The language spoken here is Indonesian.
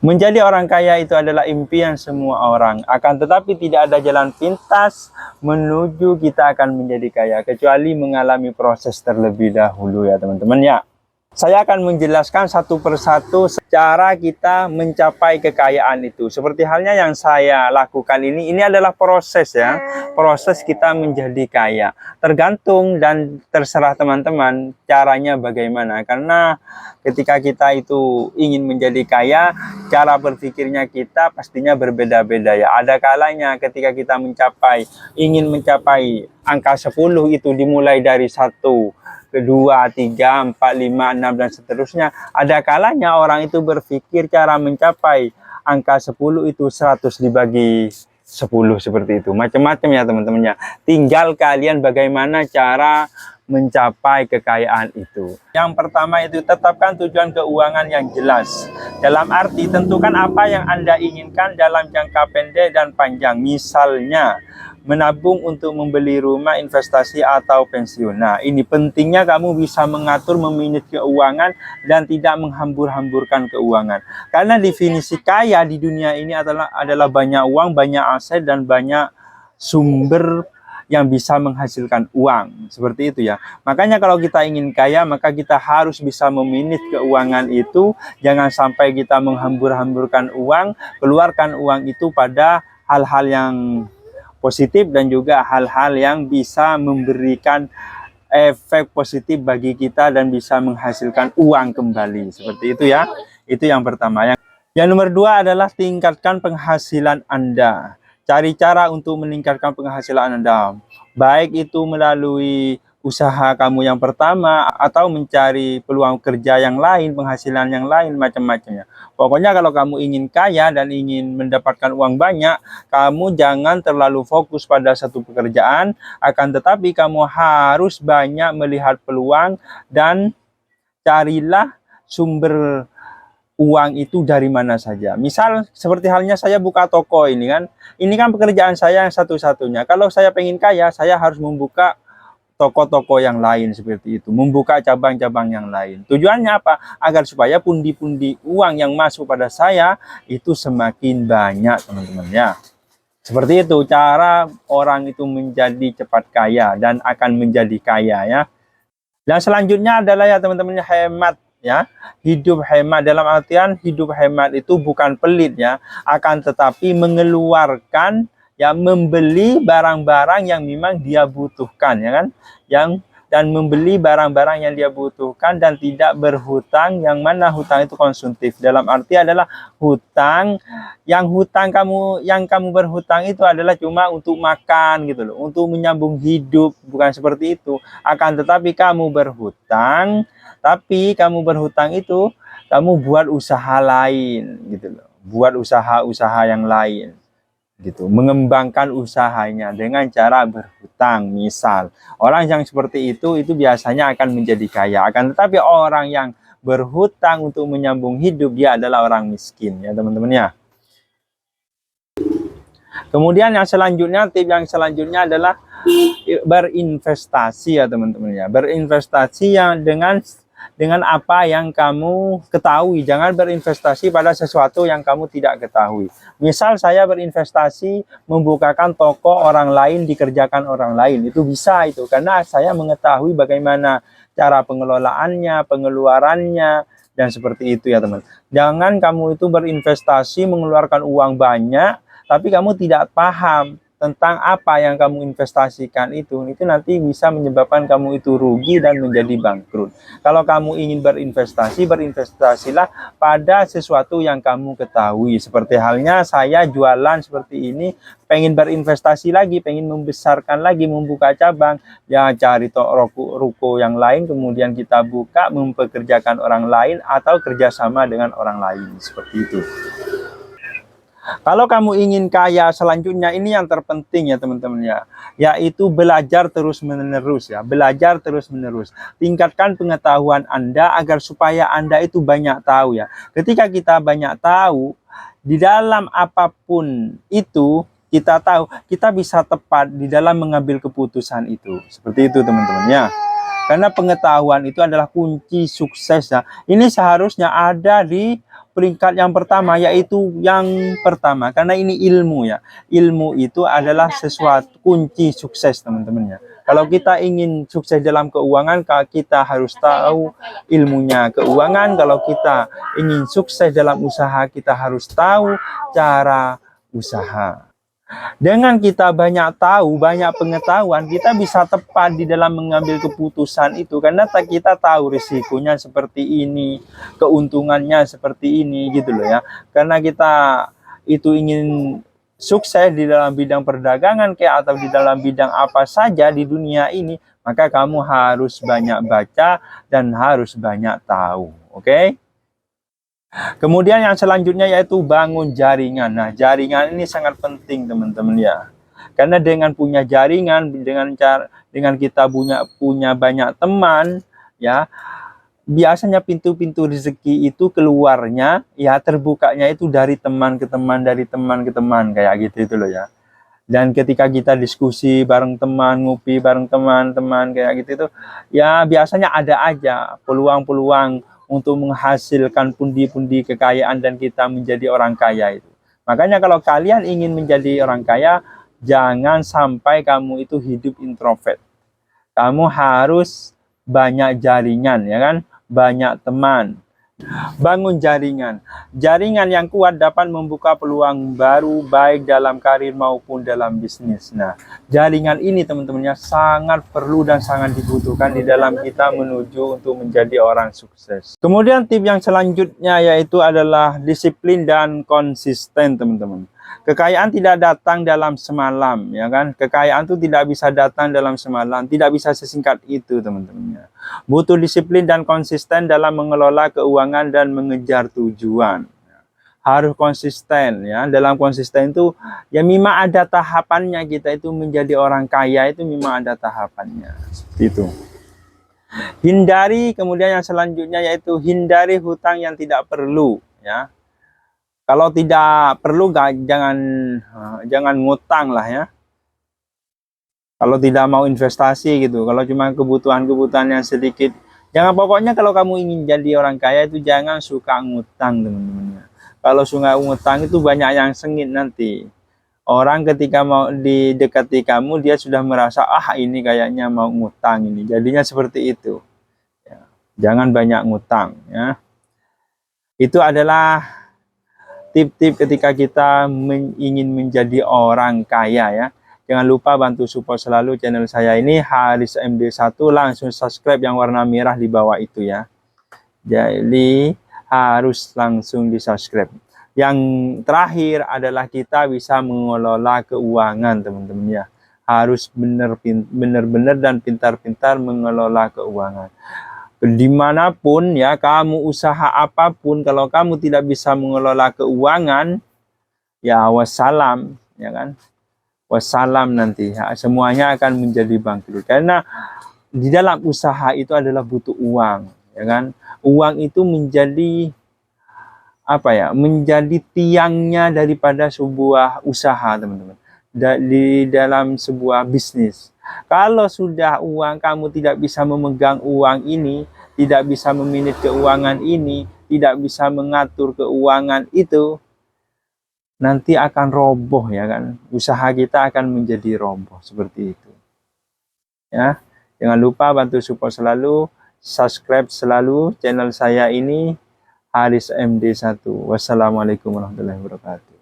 Menjadi orang kaya itu adalah impian semua orang. Akan tetapi tidak ada jalan pintas menuju kita akan menjadi kaya, kecuali mengalami proses terlebih dahulu ya teman-teman ya. Saya akan menjelaskan satu persatu cara kita mencapai kekayaan itu. Seperti halnya yang saya lakukan ini adalah proses ya. Proses kita menjadi kaya. Tergantung dan terserah teman-teman caranya bagaimana. Karena ketika kita itu ingin menjadi kaya, cara berpikirnya kita pastinya berbeda-beda ya. Ada kalanya ketika kita ingin mencapai angka 10 itu dimulai dari 1, kedua, 3, 4, 5, 6 dan seterusnya. Ada kalanya orang itu berpikir cara mencapai angka 10 itu 100 dibagi 10 seperti itu. Macam-macam ya teman-temannya. Tinggal kalian bagaimana cara mencapai kekayaan itu. Yang pertama itu tetapkan tujuan keuangan yang jelas. Dalam arti tentukan apa yang Anda inginkan dalam jangka pendek dan panjang. Misalnya menabung untuk membeli rumah, investasi, atau pensiun. Nah, ini pentingnya kamu bisa mengatur, memanage keuangan dan tidak menghambur-hamburkan keuangan. Karena definisi kaya di dunia ini adalah banyak uang, banyak aset, dan banyak sumber yang bisa menghasilkan uang. Seperti itu ya. Makanya kalau kita ingin kaya, maka kita harus bisa memanage keuangan itu. Jangan sampai kita menghambur-hamburkan uang, keluarkan uang itu pada hal-hal yang positif dan juga hal-hal yang bisa memberikan efek positif bagi kita dan bisa menghasilkan uang kembali. Seperti itu ya. Itu yang pertama. Yang nomor 2 adalah tingkatkan penghasilan Anda. Cari cara untuk meningkatkan penghasilan Anda. Baik itu melalui usaha kamu yang pertama atau mencari peluang kerja yang lain, penghasilan yang lain, macam-macamnya. Pokoknya kalau kamu ingin kaya dan ingin mendapatkan uang banyak, kamu jangan terlalu fokus pada satu pekerjaan, akan tetapi kamu harus banyak melihat peluang dan carilah sumber uang itu dari mana saja. Misal seperti halnya saya buka toko ini kan pekerjaan saya yang satu-satunya. Kalau saya pengen kaya, saya harus membuka toko-toko yang lain seperti itu, membuka cabang-cabang yang lain. Tujuannya apa? Agar supaya pundi-pundi uang yang masuk pada saya itu semakin banyak, teman-teman ya. Seperti itu cara orang itu menjadi cepat kaya dan akan menjadi kaya ya. Dan selanjutnya adalah ya teman-teman, hemat ya. Hidup hemat dalam artian hidup hemat itu bukan pelit ya, akan tetapi mengeluarkan ya, membeli barang-barang yang memang dia butuhkan ya kan, dan membeli barang-barang yang dia butuhkan dan tidak berhutang, yang mana hutang itu konsumtif. Dalam arti adalah hutang yang kamu berhutang itu adalah cuma untuk makan gitu loh, untuk menyambung hidup, bukan seperti itu. Akan tetapi kamu berhutang itu kamu buat usaha lain gitu loh, buat usaha-usaha yang lain gitu, mengembangkan usahanya dengan cara berhutang. Misal orang yang seperti itu biasanya akan menjadi kaya. Akan tetapi orang yang berhutang untuk menyambung hidup, dia adalah orang miskin ya teman-teman ya. Kemudian tip yang selanjutnya adalah berinvestasi ya teman-teman ya. Berinvestasi yang dengan apa yang kamu ketahui. Jangan berinvestasi pada sesuatu yang kamu tidak ketahui. Misal saya berinvestasi membukakan toko orang lain, dikerjakan orang lain. Itu bisa itu, karena saya mengetahui bagaimana cara pengelolaannya, pengeluarannya, dan seperti itu ya teman. Jangan kamu itu berinvestasi mengeluarkan uang banyak, tapi kamu tidak paham tentang apa yang kamu investasikan itu nanti bisa menyebabkan kamu itu rugi dan menjadi bangkrut. Kalau kamu ingin berinvestasi, berinvestasilah pada sesuatu yang kamu ketahui. Seperti halnya saya jualan seperti ini, pengen berinvestasi lagi, pengen membesarkan lagi, membuka cabang, ya cari ruko yang lain, kemudian kita buka, mempekerjakan orang lain, atau kerjasama dengan orang lain, seperti itu. Kalau kamu ingin kaya selanjutnya, ini yang terpenting ya teman-teman ya, yaitu belajar terus-menerus ya, belajar terus-menerus. Tingkatkan pengetahuan Anda agar supaya Anda itu banyak tahu ya. Ketika kita banyak tahu, di dalam apapun itu, kita tahu, kita bisa tepat di dalam mengambil keputusan itu. Seperti itu teman-teman ya. Karena pengetahuan itu adalah kunci sukses ya. Ini seharusnya ada di peringkat yang pertama, yaitu yang pertama, karena ini ilmu ya. Ilmu itu adalah sesuatu kunci sukses teman-teman ya. Kalau kita ingin sukses dalam keuangan, kita harus tahu ilmunya keuangan. Kalau kita ingin sukses dalam usaha, kita harus tahu cara usaha. Dengan kita banyak tahu, banyak pengetahuan, kita bisa tepat di dalam mengambil keputusan itu. Karena kita tahu risikonya seperti ini, keuntungannya seperti ini gitu loh ya. Karena kita itu ingin sukses di dalam bidang perdagangan kayak atau di dalam bidang apa saja di dunia ini, maka kamu harus banyak baca dan harus banyak tahu. Oke? Kemudian yang selanjutnya yaitu bangun jaringan. Nah, jaringan ini sangat penting teman-teman ya. Karena dengan punya jaringan, dengan kita punya banyak teman ya, biasanya pintu-pintu rezeki itu keluarnya ya, terbukanya itu dari teman ke teman, dari teman ke teman kayak gitu itu loh ya. Dan ketika kita diskusi bareng teman, ngopi bareng teman-teman kayak gitu itu, ya biasanya ada aja peluang-peluang untuk menghasilkan pundi-pundi kekayaan dan kita menjadi orang kaya itu. Makanya kalau kalian ingin menjadi orang kaya, jangan sampai kamu itu hidup introvert. Kamu harus banyak jaringan ya kan, banyak teman. Bangun jaringan. Jaringan yang kuat dapat membuka peluang baru baik dalam karir maupun dalam bisnis. Nah, jaringan ini teman-temannya sangat perlu dan sangat dibutuhkan di dalam kita menuju untuk menjadi orang sukses. Kemudian tip yang selanjutnya yaitu adalah disiplin dan konsisten teman-teman. Kekayaan tidak datang dalam semalam, ya kan? Kekayaan itu tidak bisa datang dalam semalam, tidak bisa sesingkat itu, teman-teman. Butuh disiplin dan konsisten dalam mengelola keuangan dan mengejar tujuan. Harus konsisten, ya. Dalam konsisten itu, ya memang ada tahapannya kita itu menjadi orang kaya itu memang ada tahapannya, itu. Hindari, kemudian yang selanjutnya yaitu hindari hutang yang tidak perlu, ya. Kalau tidak perlu jangan ngutang lah ya. Kalau tidak mau investasi gitu, kalau cuma kebutuhan-kebutuhan yang sedikit, jangan, pokoknya kalau kamu ingin jadi orang kaya itu jangan suka ngutang teman-teman. Kalau suka ngutang itu banyak yang sengit nanti. Orang ketika mau didekati kamu dia sudah merasa ini kayaknya mau ngutang ini, jadinya seperti itu. Ya, jangan banyak ngutang ya. Itu adalah tip-tip ketika kita ingin menjadi orang kaya ya. Jangan lupa bantu support selalu channel saya ini, Haris MD1. Langsung subscribe yang warna merah di bawah itu ya. Jadi harus langsung di subscribe. Yang terakhir adalah kita bisa mengelola keuangan teman-teman ya. Harus benar-benar dan pintar-pintar mengelola keuangan. Dimanapun ya kamu usaha apapun, kalau kamu tidak bisa mengelola keuangan, ya wassalam ya kan, wassalam nanti ya, semuanya akan menjadi bangkrut. Karena di dalam usaha itu adalah butuh uang ya kan. Uang itu menjadi apa ya, menjadi tiangnya daripada sebuah usaha teman-teman, di dalam sebuah bisnis. Kalau sudah uang, kamu tidak bisa memegang uang ini, tidak bisa memanage keuangan ini, tidak bisa mengatur keuangan itu, nanti akan roboh ya kan. Usaha kita akan menjadi roboh seperti itu. Ya, jangan lupa bantu support selalu, subscribe selalu channel saya ini, Haris MD1. Wassalamualaikum warahmatullahi wabarakatuh.